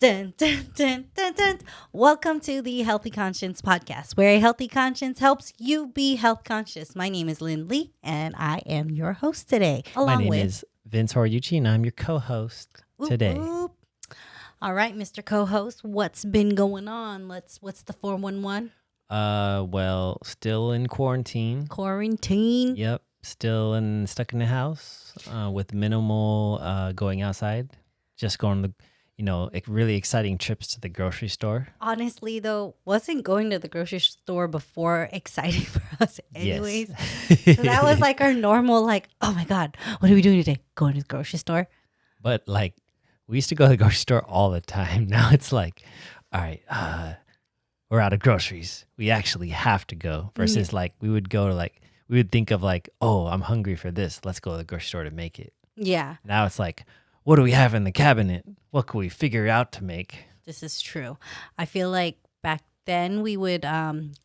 Dun, dun, dun, dun, dun. Welcome to the Healthy Conscience podcast, where a healthy conscience helps you be health conscious. My name is Lynn Lee, and I am your host today. My name is Vince Horiuchi, and I'm your co-host today. Whoop. All right, Mr. Co-host, what's been going on? What's the 411? Well, still in quarantine. Quarantine. Yep, still stuck in the house with minimal going outside. Just going to really exciting trips to the grocery store. Honestly, though, wasn't going to the grocery store before exciting for us anyways. Yes. So that was like our normal, oh my God, what are we doing today? Going to the grocery store? But we used to go to the grocery store all the time. Now it's like, all right, we're out of groceries. We actually have to go. Versus we would go to we would think of oh, I'm hungry for this. Let's go to the grocery store to make it. Yeah. Now it's like, what do we have in the cabinet? What can we figure out to make? This is true. I feel like back then we would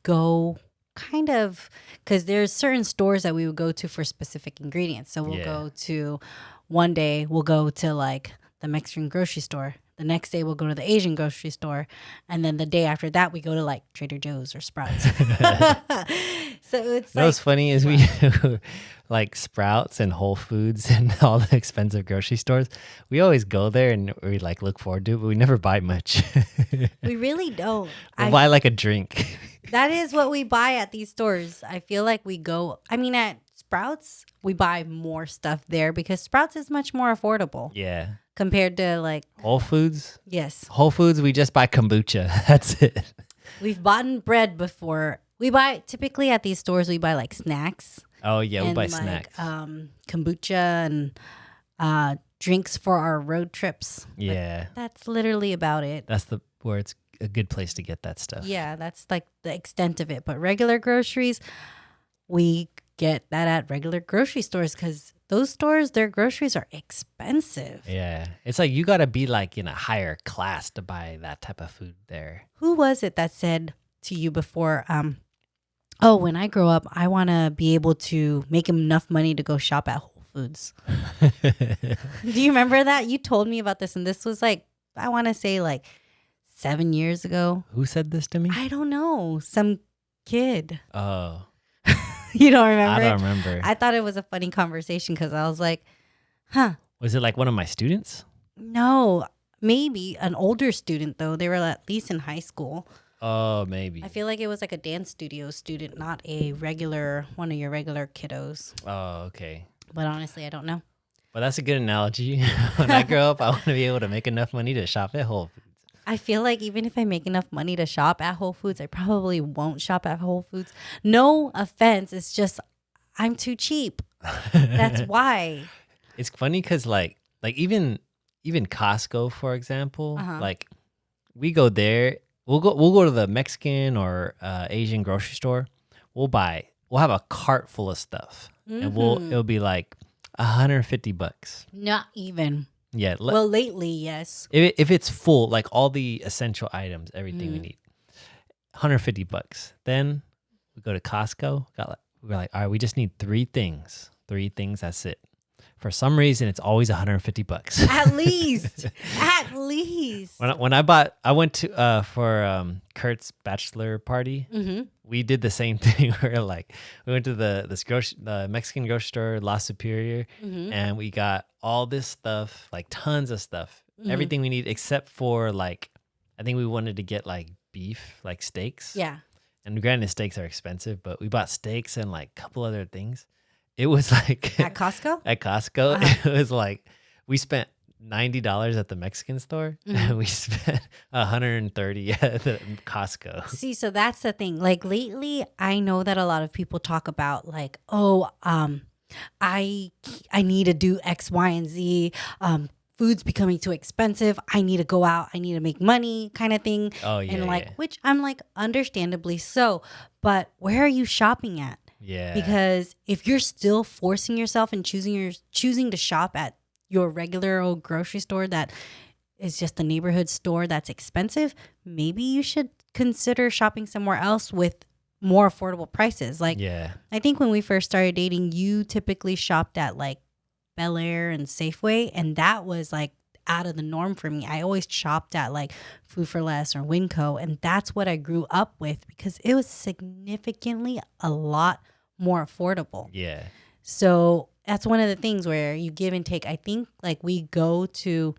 go kind of, because there's certain stores that we would go to for specific ingredients. So we'll go to, one day we'll go to the Mexican grocery store. The next day we'll go to the Asian grocery store. And then the day after that we go to Trader Joe's or Sprouts. So it's what's funny is we Sprouts and Whole Foods and all the expensive grocery stores. We always go there and we look forward to it, but we never buy much. We really don't. We'll buy a drink. That is what we buy at these stores. I feel like we go, at Sprouts, we buy more stuff there because Sprouts is much more affordable. Yeah. Compared to Whole Foods? Yes. Whole Foods, we just buy kombucha. That's it. We've bought bread before. Typically at these stores, we buy snacks. Oh, yeah, we buy snacks. Kombucha and drinks for our road trips. Yeah. But that's literally about it. That's where it's a good place to get that stuff. Yeah, that's the extent of it. But regular groceries, we get that at regular grocery stores because those stores, their groceries are expensive. Yeah. It's you got to be in a higher class to buy that type of food there. Who was it that said to you before, oh, when I grow up, I want to be able to make enough money to go shop at Whole Foods? Do you remember that? You told me about this, and this was I want to say 7 years ago. Who said this to me? I don't know. Some kid. Oh. You don't remember? I don't remember. I thought it was a funny conversation because I was like, huh. Was it one of my students? No, maybe an older student, though. They were at least in high school. Oh, maybe. I feel like it was a dance studio student, not one of your regular kiddos. Oh, okay. But honestly, I don't know. Well, that's a good analogy. When I grow up, I want to be able to make enough money to shop at Whole Foods. I feel like even if I make enough money to shop at Whole Foods, I probably won't shop at Whole Foods. No offense. It's just I'm too cheap. That's why. It's funny because even Costco, for example, we go there. We'll go to the Mexican or Asian grocery store. We'll have a cart full of stuff, and it'll be $150. Not even. Yeah. Well, lately, yes. If it's full, all the essential items, everything we need, $150. Then we go to Costco. We're all right, we just need three things. That's it. For some reason, it's always $150. At least. At least. When I went to for Kurt's bachelor party. Mm-hmm. We did the same thing. We went to the Mexican grocery store, La Superior, and we got all this stuff, tons of stuff, everything we need except for I think we wanted to get beef, steaks. Yeah. And granted, steaks are expensive, but we bought steaks and a couple other things. It was at Costco? At Costco, it was we spent $90 at the Mexican store, and we spent $130 at the Costco. See, so that's the thing. Lately, I know that a lot of people talk about I need to do X, Y, and Z. Food's becoming too expensive. I need to go out. I need to make money, kind of thing. Oh yeah. And which I'm understandably so. But where are you shopping at? Yeah. Because if you're still forcing yourself and choosing to shop at your regular old grocery store that is just a neighborhood store that's expensive, maybe you should consider shopping somewhere else with more affordable prices. Yeah. I think when we first started dating, you typically shopped at Bel Air and Safeway, and that was out of the norm for me. I always shopped at like Food for Less or Winco, and that's what I grew up with because it was significantly a lot more affordable. Yeah. So that's one of the things where you give and take. I think like we go to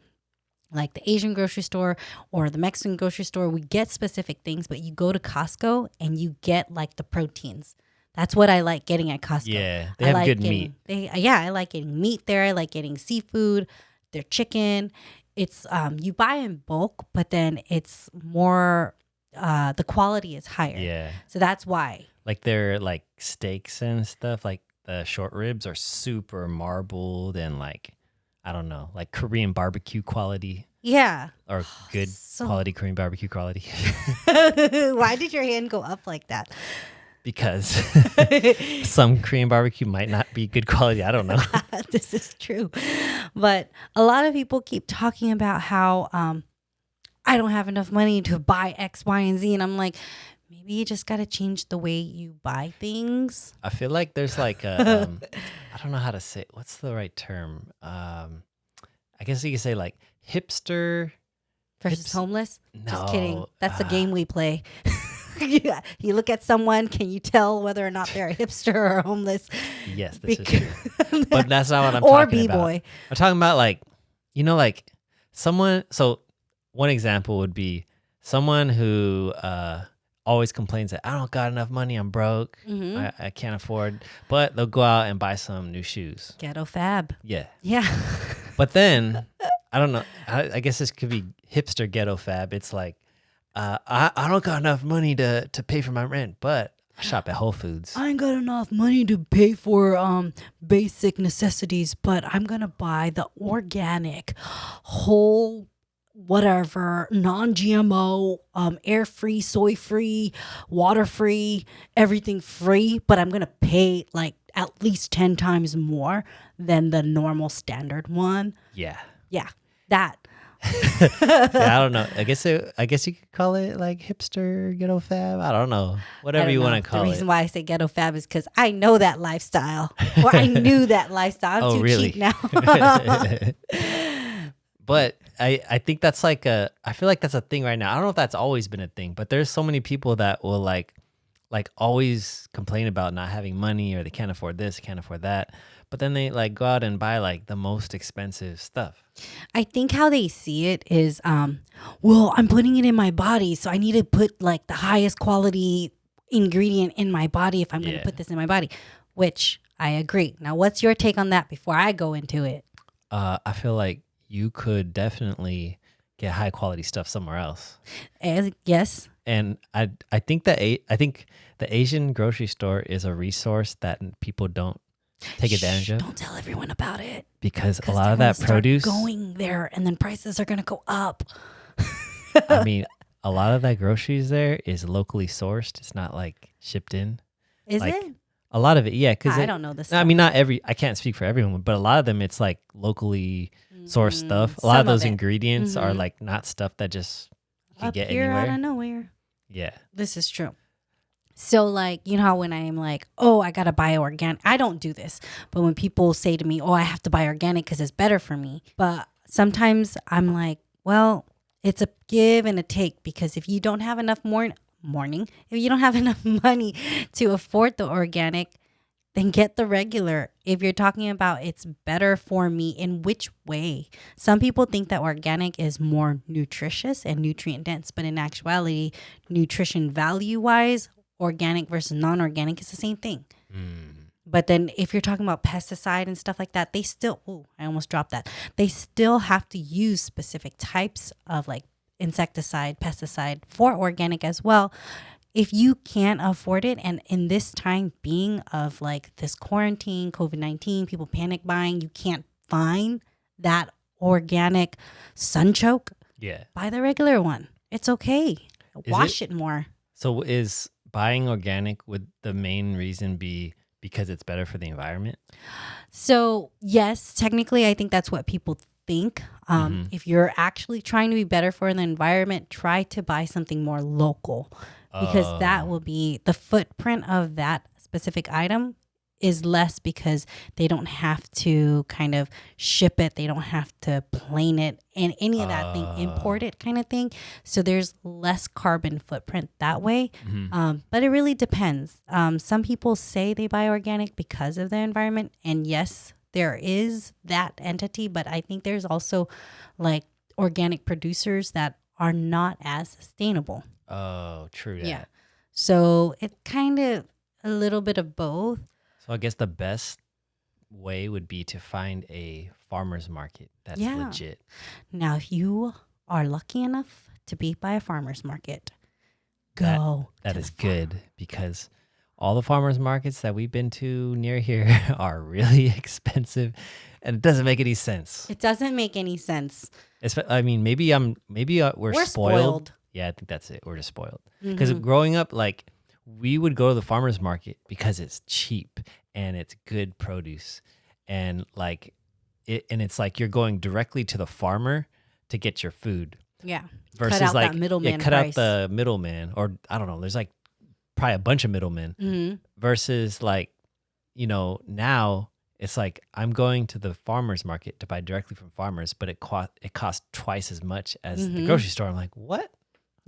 like the Asian grocery store or the Mexican grocery store, we get specific things, but you go to Costco and you get like the proteins. That's what I like getting at Costco. Yeah, they have good meat. I like getting meat there. I like getting seafood, their chicken. It's you buy in bulk, but then it's more the quality is higher. Yeah. So that's why. Like their like steaks and stuff, like the short ribs are super marbled and like I don't know, like Korean barbecue quality. Yeah. Or good quality Korean barbecue quality. Why did your hand go up like that? Because some Korean barbecue might not be good quality. I don't know. This is true. But a lot of people keep talking about how I don't have enough money to buy X, Y, and Z. And I'm like, maybe you just got to change the way you buy things. I feel like there's like a, I don't know how to say, what's the right term? I guess you could say like hipster. Versus homeless? No. Just kidding. That's a game we play. You look at someone, can you tell whether or not they're a hipster or homeless? Yes, this is true. But that's not what I'm or talking B-boy. about. I'm talking about like, you know, like someone, so one example would be someone who always complains that I don't got enough money, I'm broke, I can't afford, but they'll go out and buy some new shoes. Ghetto fab. Yeah. Yeah. But then, I don't know, I guess this could be hipster ghetto fab. It's like, I don't got enough money to pay for my rent, but I shop at Whole Foods. I ain't got enough money to pay for basic necessities, but I'm going to buy the organic, whole, whatever, non-GMO, air-free, soy-free, water-free, everything free, but I'm going to pay like at least 10 times more than the normal standard one. Yeah. Yeah, that. Yeah, I don't know. I guess you could call it like hipster ghetto fab. I don't know. Whatever you want to call it. The reason why I say ghetto fab is because I know that lifestyle, or I knew that lifestyle. I'm too really? cheap now. But I think that's like I feel like that's a thing right now. I don't know if that's always been a thing, but there's so many people that will like always complain about not having money or they can't afford this, they can't afford that. But then they like go out and buy like the most expensive stuff. I think how they see it is, well, I'm putting it in my body, so I need to put like the highest quality ingredient in my body if I'm going to put this in my body, which I agree. Now, what's your take on that before I go into it? I feel like you could definitely get high quality stuff somewhere else. Yes. And I think the Asian grocery store is a resource that people don't take advantage of. Don't tell everyone about it. Because a lot of that produce going there and then prices are going to go up. I mean, a lot of that groceries there is locally sourced. It's not like shipped in. Is like, it? A lot of it, yeah. I don't know this. I mean, I can't speak for everyone, but a lot of them, it's like locally sourced stuff. A lot of those ingredients are like not stuff that just you can get anywhere. Out of nowhere. Yeah. This is true. So like, you know how when I'm like, oh, I got to buy organic. I don't do this. But when people say to me, oh, I have to buy organic because it's better for me. But sometimes I'm like, well, it's a give and a take, because if you don't have enough if you don't have enough money to afford the organic, then get the regular. If you're talking about it's better for me, in which way? Some people think that organic is more nutritious and nutrient dense, but in actuality, nutrition value wise, organic versus non-organic is the same thing. But then if you're talking about pesticide and stuff like that, they still, I almost dropped that. They still have to use specific types of like insecticide, pesticide for organic as well. If you can't afford it, and in this time being of like this quarantine, COVID-19, people panic buying, you can't find that organic sunchoke, buy the regular one. It's okay. Wash it more. So is buying organic, would the main reason be because it's better for the environment? So yes, technically I think that's what people think. If you're actually trying to be better for the environment, try to buy something more local, because that will be the footprint of that specific item is less because they don't have to kind of ship it. They don't have to plane it and any of that thing, import it kind of thing. So there's less carbon footprint that way. But it really depends. Some people say they buy organic because of the environment. And yes, there is that entity, but I think there's also like organic producers that are not as sustainable. Oh, true. Yeah. So it kind of a little bit of both. So I guess the best way would be to find a farmer's market that's legit. Now, if you are lucky enough to be by a farmer's market, go. That is good because all the farmers markets that we've been to near here are really expensive, and it doesn't make any sense. It doesn't make any sense. I mean, maybe we're spoiled. Yeah, I think that's it. We're just spoiled because growing up, like we would go to the farmers market because it's cheap and it's good produce, and like it's like you're going directly to the farmer to get your food. Yeah. Versus cut out like that middleman cut price. out the middleman, or I don't know. There's like probably a bunch of middlemen. Versus like, now it's like I'm going to the farmer's market to buy directly from farmers, but it costs twice as much as the grocery store. I'm like, what?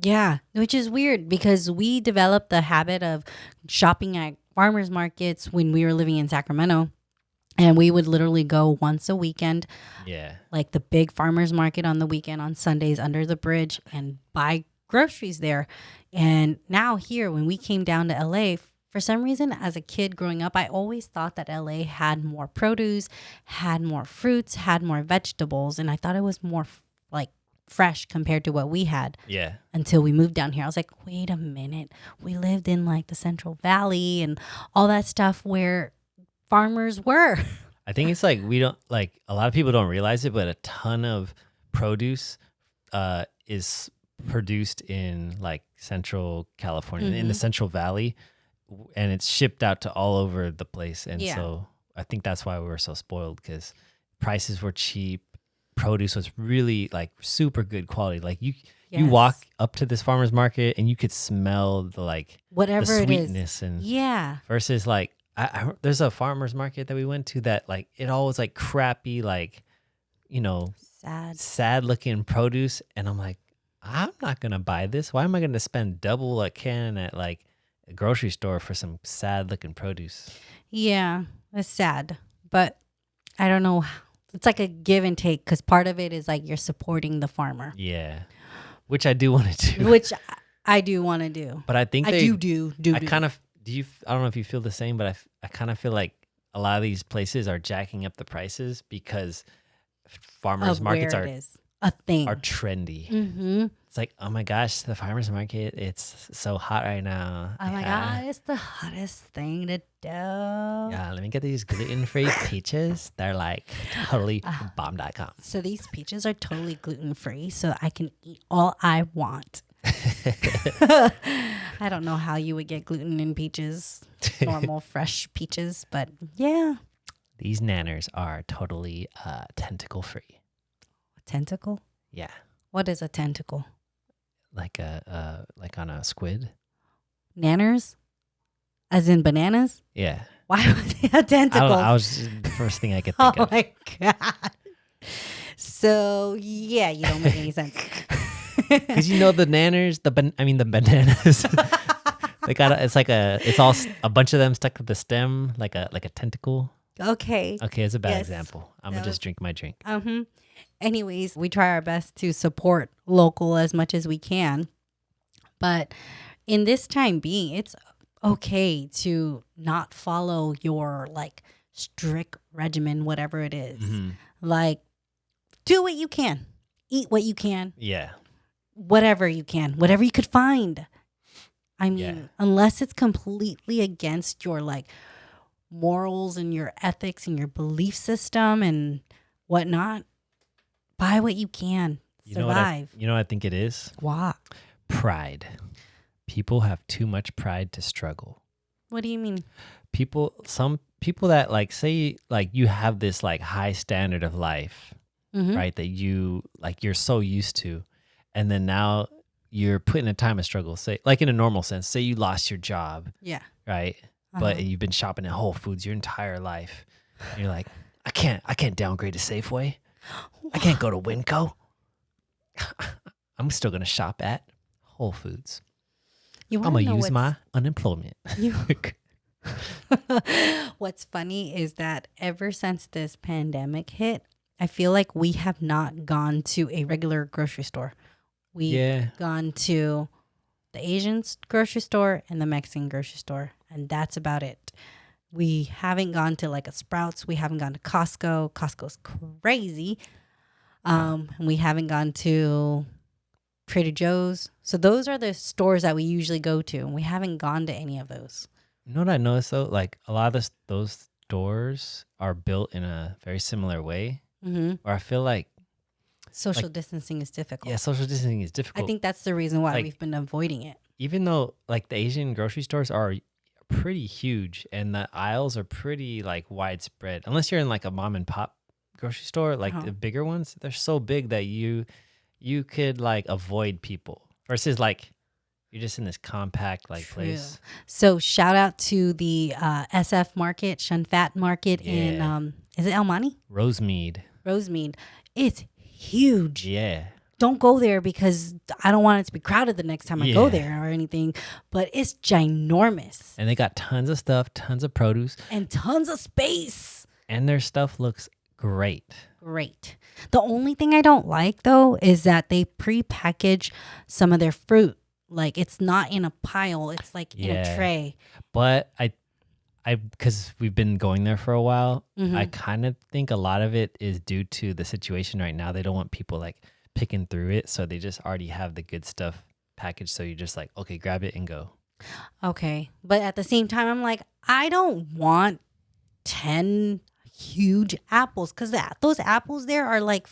Yeah, which is weird because we developed the habit of shopping at farmers markets when we were living in Sacramento. And we would literally go once a weekend. Yeah. Like the big farmers market on the weekend on Sundays under the bridge and buy groceries there. And now here, when we came down to LA, for some reason, as a kid growing up, I always thought that LA had more produce, had more fruits, had more vegetables. And I thought it was more like fresh compared to what we had. Yeah. Until we moved down here. I was like, wait a minute. We lived in like the Central Valley and all that stuff where farmers were. I think it's like a lot of people don't realize it, but a ton of produce is produced in like Central California, in the Central Valley, and it's shipped out to all over the place. And so I think that's why we were so spoiled, because prices were cheap. Produce was really like super good quality. Like you walk up to this farmer's market and you could smell the whatever the sweetness it is. and versus like there's a farmer's market that we went to that like it all was like crappy, like sad looking produce, and I'm like, I'm not gonna buy this. Why am I gonna spend double a can at like a grocery store for some sad looking produce? Yeah, it's sad, but I don't know. It's like a give and take, because part of it is like you're supporting the farmer. Yeah, which I do want to do. Which I do want to do. But I think I do. I kind of I don't know if you feel the same, but I kind of feel like a lot of these places are jacking up the prices because farmers markets are a thing, are trendy. It's like, oh my gosh, the farmers market, it's so hot right now. Oh my God, it's the hottest thing to do. Yeah, let me get these gluten-free peaches. They're like totally bomb.com. So these peaches are totally gluten-free, so I can eat all I want. I don't know how you would get gluten in peaches, normal fresh peaches, but yeah. These nanners are totally tentacle-free. Tentacle? Yeah. What is a tentacle? Like on a squid. Nanners? As in bananas? Yeah. Why would they have tentacles? I was the first thing I could think of. Oh my God. So yeah, you don't make any sense. Because the nanners, the bananas. It's all a bunch of them stuck to the stem, like a tentacle. Okay. Okay, it's a bad example. I'm gonna just drink my drink. Anyways, we try our best to support local as much as we can. But in this time being, it's okay to not follow your like strict regimen, whatever it is. Like, do what you can. Eat what you can. Yeah. Whatever you can. Whatever you could find. I mean, unless it's completely against your like morals and your ethics and your belief system and whatnot, buy what you can. Survive. You know what I think it is? What? Pride. People have too much pride to struggle. What do you mean? Some people that like say like you have this like high standard of life, right? That you're so used to, and then now you're put in a time of struggle. Say like in a normal sense, say you lost your job. Yeah. Right. but you've been shopping at Whole Foods your entire life. And you're like, I can't downgrade to Safeway. I can't go to Winco. I'm still gonna shop at Whole Foods. I'm gonna use my unemployment. What's funny is that ever since this pandemic hit, I feel like we have not gone to a regular grocery store. We've gone to the Asian grocery store and the Mexican grocery store, and that's about it. We haven't gone to like a Sprouts. We haven't gone to Costco. Costco's crazy. And we haven't gone to Trader Joe's. So those are the stores that we usually go to, and we haven't gone to any of those. You know what I noticed though? Like a lot of those stores are built in a very similar way. Or I feel like social distancing is difficult. Yeah, social distancing is difficult. I think that's the reason why we've been avoiding it. Even though like the Asian grocery stores are pretty huge and the aisles are pretty like widespread, unless you're in like a mom and pop grocery store, like the bigger ones, they're so big that you could like avoid people versus like you're just in this compact like place. So shout out to the SF Market, Shunfat Market in is it El Monte? Rosemead. It's huge. Yeah. Don't go there because I don't want it to be crowded the next time I go there or anything. But it's ginormous. And they got tons of stuff, tons of produce. And tons of space. And their stuff looks great. The only thing I don't like, though, is that they pre-package some of their fruit. Like, it's not in a pile. It's like in a tray. But I because we've been going there for a while, I kind of think a lot of it is due to the situation right now. They don't want people like picking through it, so they just already have the good stuff packaged. So you're just like, okay, grab it and go. Okay, but at the same time, I'm like, I don't want 10 huge apples because those apples there are like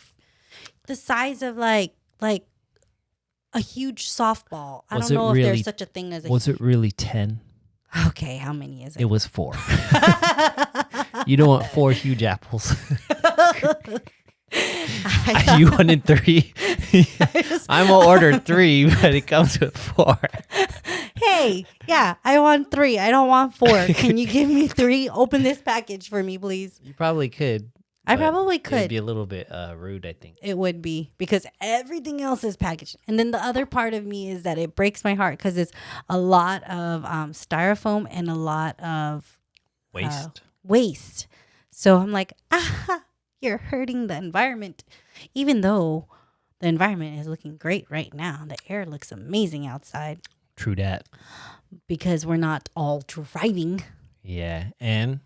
the size of like a huge softball. I don't know if there's such a thing as a. Was it really 10? Okay, how many is it? It was 4. You don't want 4 huge apples. You wanted 3. I'm gonna order 3, but it comes with 4. Hey, yeah, I want 3. I don't want 4. Can you give me 3? Open this package for me, please. You probably could. I probably could. It'd be a little bit rude, I think. It would be because everything else is packaged. And then the other part of me is that it breaks my heart because it's a lot of styrofoam and a lot of waste. So I'm like, you're hurting the environment. Even though the environment is looking great right now. The air looks amazing outside. True that. Because we're not all driving. Yeah, and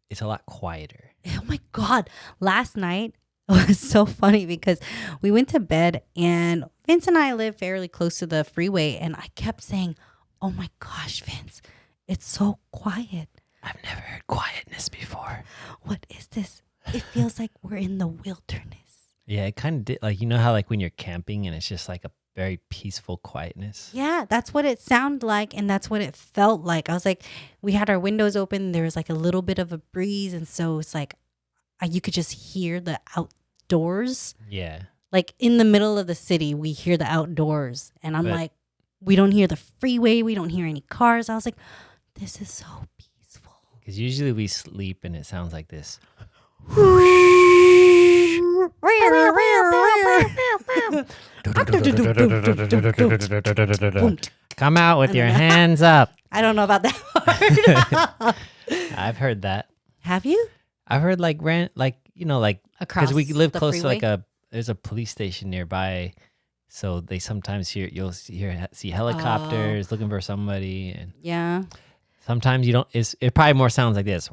it's a lot quieter. Oh my God. Last night it was so funny because we went to bed and Vince and I live fairly close to the freeway. And I kept saying, oh my gosh, Vince, it's so quiet. I've never heard quietness before. What is this? It feels like we're in the wilderness. Yeah, it kind of did. Like, you know how like when you're camping and it's just like a very peaceful quietness. Yeah, that's what it sounded like. And that's what it felt like. I was like, we had our windows open. There was like a little bit of a breeze. And so it's like, you could just hear the outdoors. Yeah. Like in the middle of the city, we hear the outdoors. And I'm like, we don't hear the freeway. We don't hear any cars. I was like, this is so peaceful. Because usually we sleep and it sounds like this. Come out with your hands up. I don't know about that part. I've heard that. Have you? I've heard like across because we live close freeway? to there's a police station nearby, so they sometimes see helicopters looking for somebody, and yeah, sometimes you don't. It probably more sounds like this.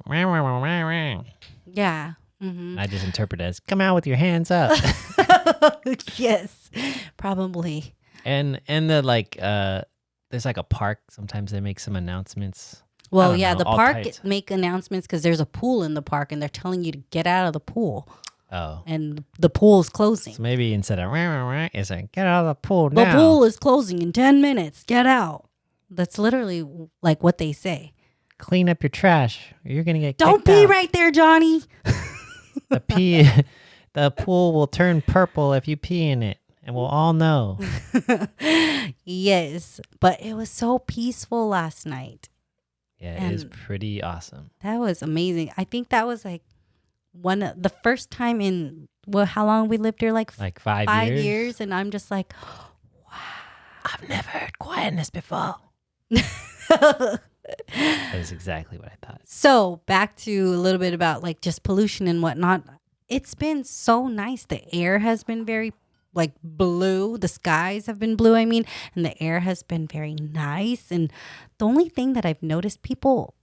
Yeah. Mm-hmm. I just interpret it as come out with your hands up. Yes, probably. And the like there's like a park. Sometimes they make some announcements. Well, yeah, the park make announcements because there's a pool in the park and they're telling you to get out of the pool. Oh. And the pool is closing. So maybe instead of it's like get out of the pool now. The pool is closing in 10 minutes. Get out. That's literally like what they say. Clean up your trash. Or you're gonna get Don't pee right there, Johnny. The pool will turn purple if you pee in it, and we'll all know. Yes, but it was so peaceful last night. Yeah, it is pretty awesome. That was amazing. I think that was like the first time in how long we lived here? Like 5 years. And I'm just like, I've never heard quietness before. That is exactly what I thought. So back to a little bit about like just pollution and whatnot. It's been so nice. The air has been very like blue. The skies have been blue, and the air has been very nice. And the only thing that I've noticed, people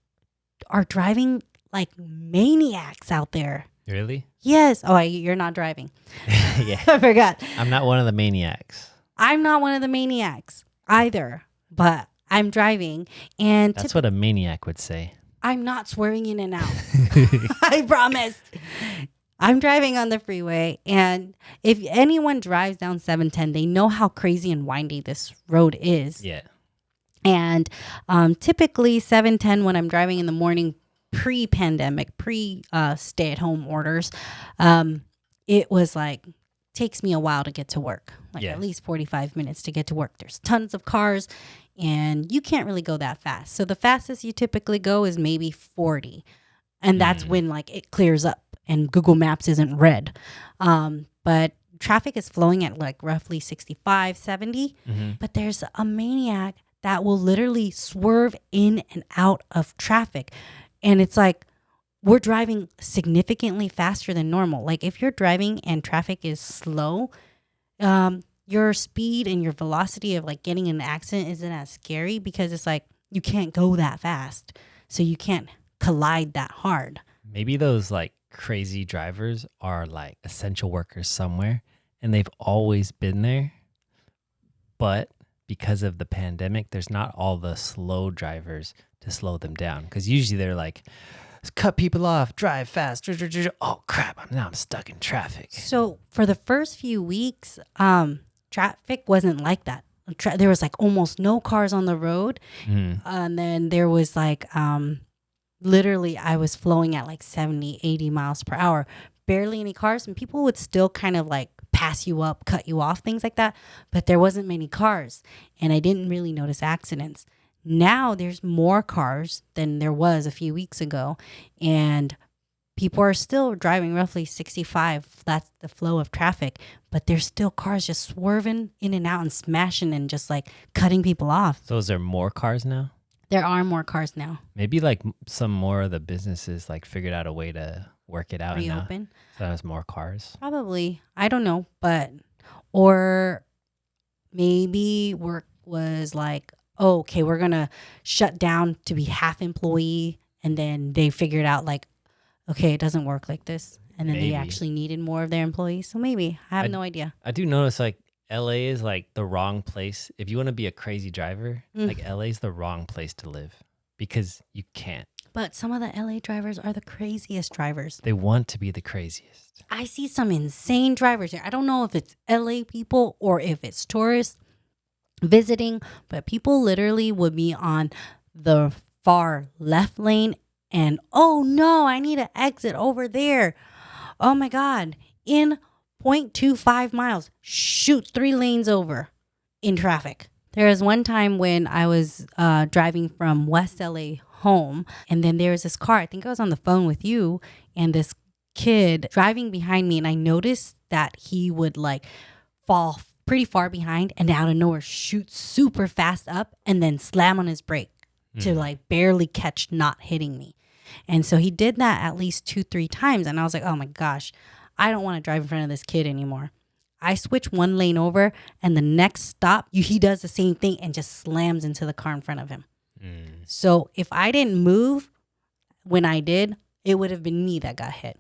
are driving like maniacs out there. Really? Yes. Oh, you're not driving. Yeah. I forgot. I'm not one of the maniacs. I'm not one of the maniacs either, but I'm driving, and that's what a maniac would say. I'm not swerving in and out. I promise. I'm driving on the freeway, and if anyone drives down 710, they know how crazy and windy this road is. Yeah. And typically 710 when I'm driving in the morning, pre-pandemic, stay-at-home orders, it was like takes me a while to get to work, like at least 45 minutes to get to work. There's tons of cars, and you can't really go that fast. So the fastest you typically go is maybe 40, and that's when like it clears up and Google Maps isn't red. But traffic is flowing at like roughly 65, 70. But there's a maniac that will literally swerve in and out of traffic. And it's like, we're driving significantly faster than normal. Like if you're driving and traffic is slow, your speed and your velocity of like getting in an accident isn't as scary because it's like you can't go that fast. So you can't collide that hard. Maybe those like crazy drivers are like essential workers somewhere and they've always been there. But because of the pandemic, there's not all the slow drivers to slow them down. Because usually they're like, cut people off, drive fast. Oh crap! Now I'm stuck in traffic. So for the first few weeks, traffic wasn't like that. There was like almost no cars on the road, and then there was like literally I was flowing at like 70, 80 miles per hour, barely any cars, and people would still kind of like pass you up, cut you off, things like that. But there wasn't many cars, and I didn't really notice accidents. Now there's more cars than there was a few weeks ago, and people are still driving roughly 65. That's the flow of traffic, but there's still cars just swerving in and out and smashing and just like cutting people off. So is there more cars now? There are more cars now. Maybe like some more of the businesses like figured out a way to work it out. Reopen. So there's more cars. Probably. I don't know, or maybe work was like, oh, okay, we're going to shut down to be half employee. And then they figured out like, okay, it doesn't work like this. And then they actually needed more of their employees. So maybe. I have no idea. I do notice like LA is like the wrong place. If you want to be a crazy driver, like LA is the wrong place to live because you can't. But some of the LA drivers are the craziest drivers. They want to be the craziest. I see some insane drivers here. I don't know if it's LA people or if it's tourists visiting, but people literally would be on the far left lane and, oh no, I need to exit over there. Oh my God. In 0.25 miles, shoot 3 lanes over in traffic. There was one time when I was driving from West LA home, and then there was this car, I think I was on the phone with you, and this kid driving behind me, and I noticed that he would like fall pretty far behind and out of nowhere shoot super fast up and then slam on his brake to like barely catch not hitting me. And so he did that at least 2-3 times, and I was like, oh my gosh, I don't want to drive in front of this kid anymore. I switch one lane over, and the next stop, he does the same thing and just slams into the car in front of him. So if I didn't move when I did, it would have been me that got hit.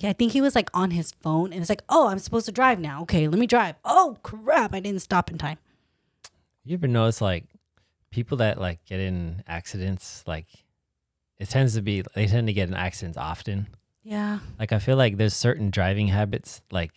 I think he was like on his phone, and it's like, oh, I'm supposed to drive now. Okay, let me drive. Oh, crap, I didn't stop in time. You ever notice like people that like get in accidents, like they tend to get in accidents often. Yeah. Like I feel like there's certain driving habits, like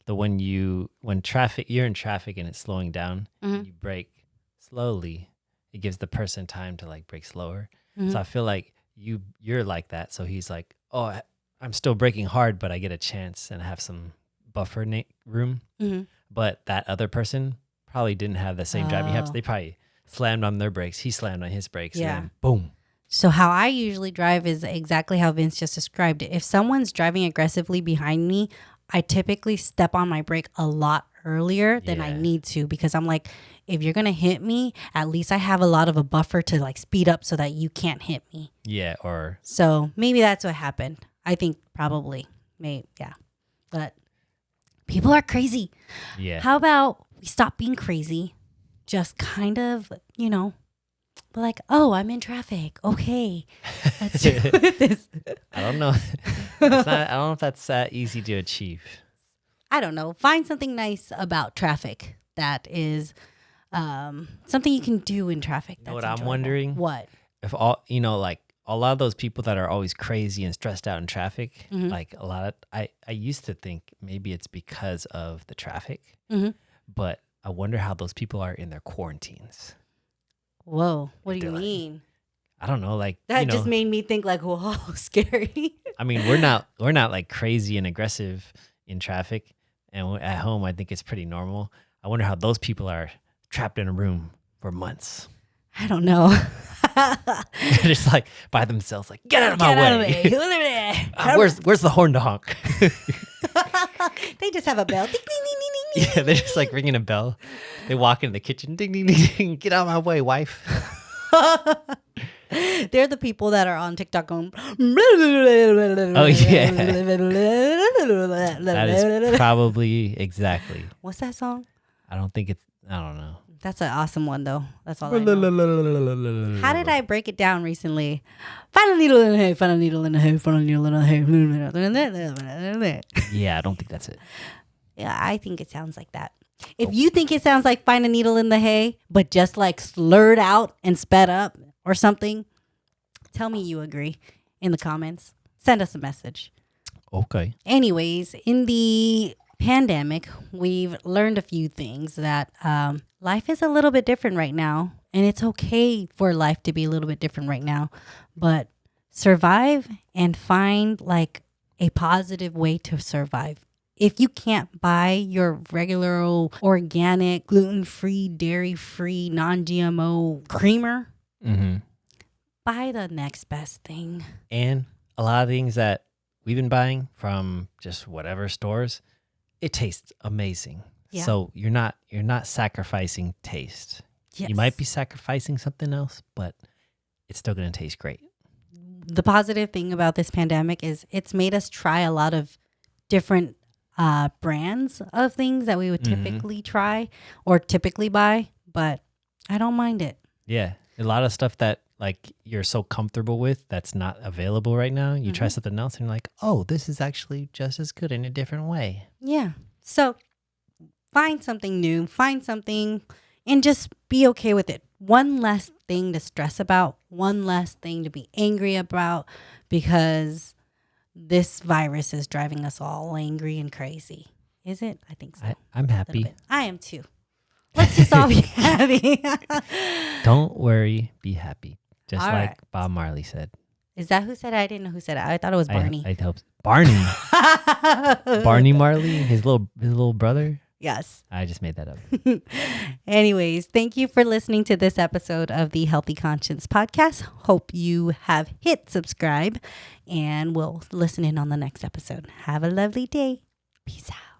when you're in traffic and it's slowing down, you brake slowly. It gives the person time to like brake slower. So I feel like you're like that. So he's like, oh, I'm still braking hard, but I get a chance and have some buffer room. But that other person probably didn't have the same driving habits. They probably slammed on their brakes. He slammed on his brakes. Yeah. And then boom. So how I usually drive is exactly how Vince just described it. If someone's driving aggressively behind me, I typically step on my brake a lot earlier than I need to, because I'm like, if you're going to hit me, at least I have a lot of a buffer to like speed up so that you can't hit me. Yeah. Or so maybe that's what happened. I think probably. Maybe, yeah. But people are crazy. Yeah. How about we stop being crazy? Just kind of, you know, but like, oh, I'm in traffic. Okay, let's do this. I don't know. I don't know if that's easy to achieve. I don't know. Find something nice about traffic that is something you can do in traffic. You know what I'm wondering? What? If all, like a lot of those people that are always crazy and stressed out in traffic, like a lot of, I used to think maybe it's because of the traffic, but I wonder how those people are in their quarantines. Whoa, what do you mean? I don't know, like that just made me think like, whoa, scary. I mean, we're not like crazy and aggressive in traffic, and at home I think it's pretty normal. I wonder how those people are trapped in a room for months. I don't know. They're just like by themselves, like, get out of my way. Where's the horn to honk? They just have a bell. Ding, ding, ding, ding, ding. Yeah, they're just like ringing a bell. They walk into the kitchen. Ding, ding, ding, ding. Get out of my way, wife. They're the people that are on TikTok going. Oh, yeah. That is probably exactly. What's that song? I don't know. That's an awesome one, though. That's all I know. How did I break it down recently? Find a needle in the hay, find a needle in the hay, find a needle in the hay. Yeah, I don't think that's it. Yeah, I think it sounds like that. If you think it sounds like find a needle in the hay, but just like slurred out and sped up or something, tell me you agree in the comments. Send us a message. Okay. Anyways, in the pandemic, we've learned a few things that life is a little bit different right now, and it's okay for life to be a little bit different right now, but survive and find like a positive way to survive. If you can't buy your regular old organic, gluten-free, dairy-free, non-GMO creamer, buy the next best thing. And a lot of things that we've been buying from just whatever stores, it tastes amazing. Yeah. So you're not sacrificing taste. Yes. You might be sacrificing something else, but it's still going to taste great. The positive thing about this pandemic is it's made us try a lot of different brands of things that we would typically try or typically buy, but I don't mind it. Yeah. A lot of stuff that like you're so comfortable with that's not available right now. You try something else and you're like, oh, this is actually just as good in a different way. Yeah. So find something new, find something, and just be okay with it. One less thing to stress about, one less thing to be angry about, because this virus is driving us all angry and crazy. Is it? I think so. I'm happy. I am too. Let's just all be happy. Don't worry, be happy. Just all like right. Bob Marley said. Is that who said it? I didn't know who said it. I thought it was Barney. I hope Barney. Barney Marley, his little brother. Yes. I just made that up. Anyways, thank you for listening to this episode of the Healthy Conscience Podcast. Hope you have hit subscribe, and we'll listen in on the next episode. Have a lovely day. Peace out.